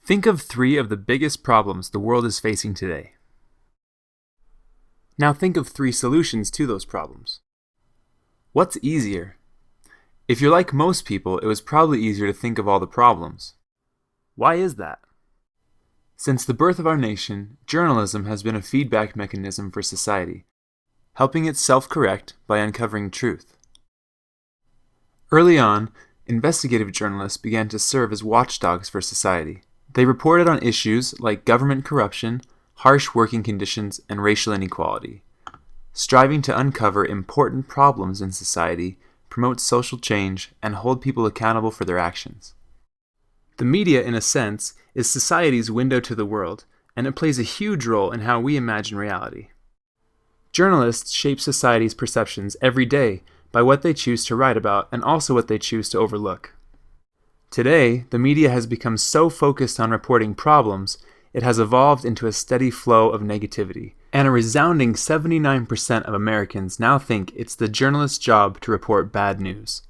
Think of 3 of the biggest problems the world is facing today. Now think of 3 solutions to those problems. What's easier? If you're like most people, it was probably easier to think of all the problems. Why is that? Since the birth of our nation, journalism has been a feedback mechanism for society, helping it self-correct by uncovering truth. Early on, investigative journalists began to serve as watchdogs for society. They reported on issues like government corruption, harsh working conditions, and racial inequality, striving to uncover important problems in society, promote social change, and hold people accountable for their actions. The media, in a sense, is society's window to the world, and it plays a huge role in how we imagine reality. Journalists shape society's perceptions every day by what they choose to write about and also what they choose to overlook. Today, the media has become so focused on reporting problems, it has evolved into a steady flow of negativity, and a resounding 79% of Americans now think it's the journalist's job to report bad news.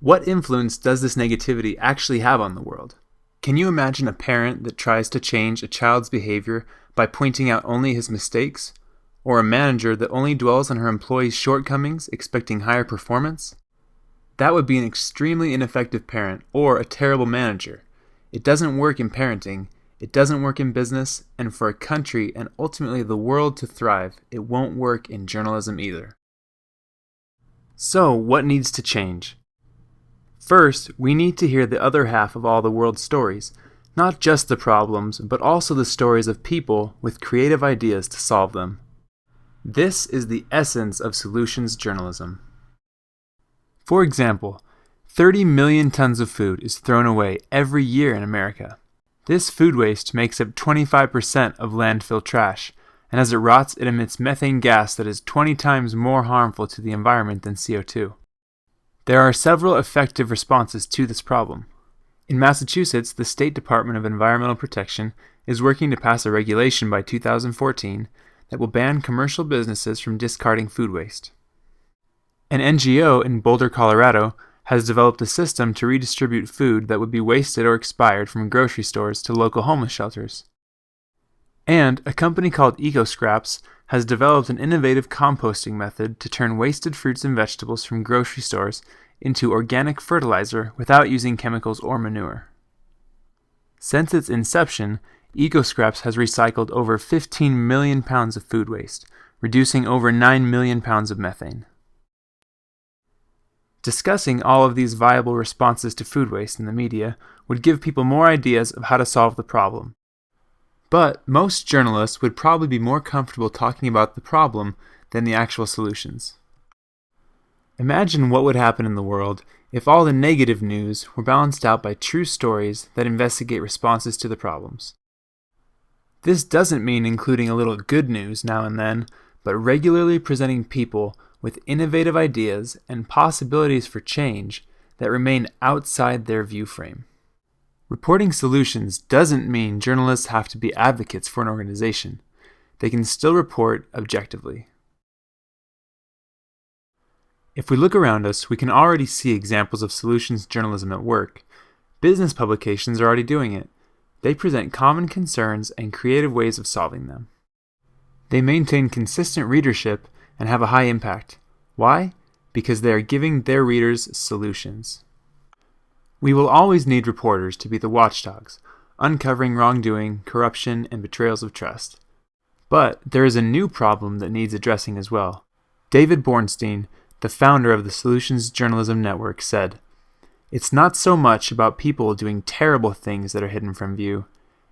What influence does this negativity actually have on the world? Can you imagine a parent that tries to change a child's behavior by pointing out only his mistakes? Or a manager that only dwells on her employees' shortcomings, expecting higher performance? That would be an extremely ineffective parent or a terrible manager. It doesn't work in parenting, it doesn't work in business, and for a country and ultimately the world to thrive, it won't work in journalism either. So, what needs to change? First, we need to hear the other half of all the world's stories, not just the problems, but also the stories of people with creative ideas to solve them. This is the essence of solutions journalism. For example, 30 million tons of food is thrown away every year in America. This food waste makes up 25% of landfill trash, and as it rots, it emits methane gas that is 20 times more harmful to the environment than CO2. There are several effective responses to this problem. In Massachusetts, the State Department of Environmental Protection is working to pass a regulation by 2014 that will ban commercial businesses from discarding food waste. An NGO in Boulder, Colorado, has developed a system to redistribute food that would be wasted or expired from grocery stores to local homeless shelters. And a company called EcoScraps has developed an innovative composting method to turn wasted fruits and vegetables from grocery stores into organic fertilizer without using chemicals or manure. Since its inception, EcoScraps has recycled over 15 million pounds of food waste, reducing over 9 million pounds of methane. Discussing all of these viable responses to food waste in the media would give people more ideas of how to solve the problem. But most journalists would probably be more comfortable talking about the problem than the actual solutions. Imagine what would happen in the world if all the negative news were balanced out by true stories that investigate responses to the problems. This doesn't mean including a little good news now and then, but regularly presenting people with innovative ideas and possibilities for change that remain outside their view frame. Reporting solutions doesn't mean journalists have to be advocates for an organization. They can still report objectively. If we look around us, we can already see examples of solutions journalism at work. Business publications are already doing it. They present common concerns and creative ways of solving them. They maintain consistent readership and have a high impact. Why? Because they are giving their readers solutions. We will always need reporters to be the watchdogs, uncovering wrongdoing, corruption, and betrayals of trust. But there is a new problem that needs addressing as well. David Bornstein, the founder of the Solutions Journalism Network, said, "It's not so much about people doing terrible things that are hidden from view.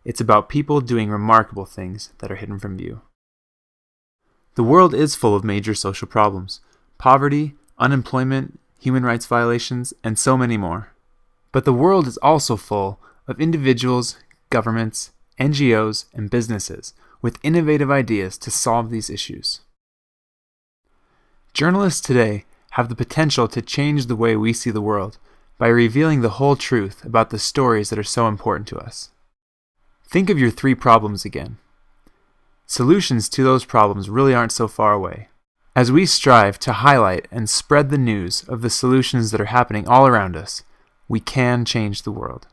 It's about people doing remarkable things that are hidden from view." The world is full of major social problems: poverty, unemployment, human rights violations, and so many more. But the world is also full of individuals, governments, NGOs, and businesses with innovative ideas to solve these issues. Journalists today have the potential to change the way we see the world by revealing the whole truth about the stories that are so important to us. Think of your 3 problems again. Solutions to those problems really aren't so far away. As we strive to highlight and spread the news of the solutions that are happening all around us, we can change the world.